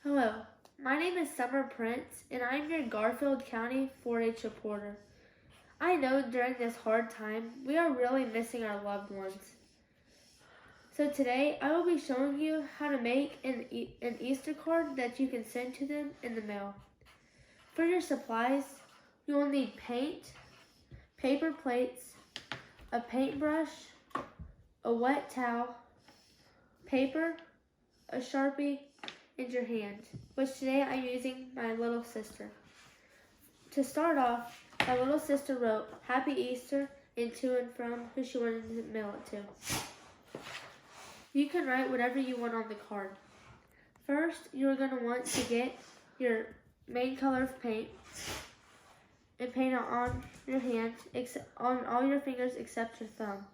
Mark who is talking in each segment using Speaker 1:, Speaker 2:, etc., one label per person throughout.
Speaker 1: Hello, my name is Summer Prince, and I'm your Garfield County 4-H reporter. I know during this hard time, we are really missing our loved ones. So today, I will be showing you how to make an Easter card that you can send to them in the mail. For your supplies, you will need paint, paper plates, a paintbrush, a wet towel, paper, a Sharpie, and your hand, which today I'm using my little sister. To start off, my little sister wrote Happy Easter and to and from who she wanted to mail it to. You can write whatever you want on the card. First, you're going to want to get your main color of paint and paint it on your hand, on all your fingers except your thumb.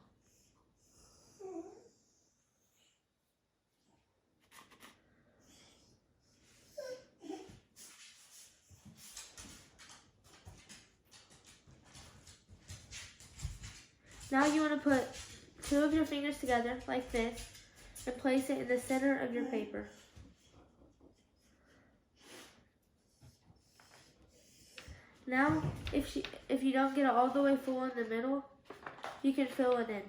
Speaker 1: Now you want to put two of your fingers together like this and place it in the center of your paper. Now, if you don't get it all the way full in the middle, you can fill it in.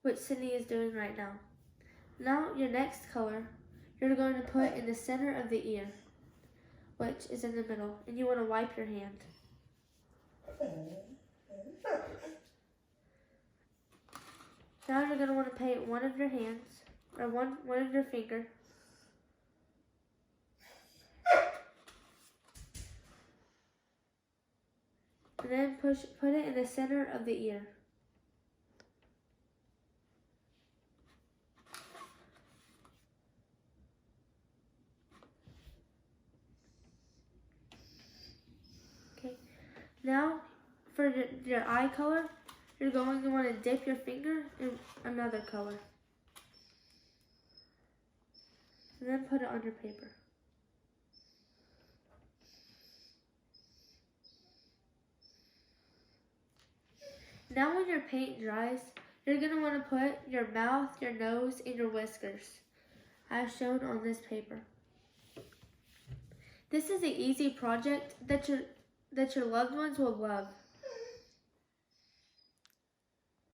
Speaker 1: Which Sydney is doing right now. Now, your next color, you're going to put in the center of the ear, which is in the middle, and you want to wipe your hand. Now you're going to want to paint one of your hands, or one of your fingers. And then put it in the center of the ear. Okay. Now, for your eye color, you're going to want to dip your finger in another color. And then put it on your paper. Now when your paint dries, you're going to want to put your mouth, your nose, and your whiskers, as shown on this paper. This is an easy project that your loved ones will love.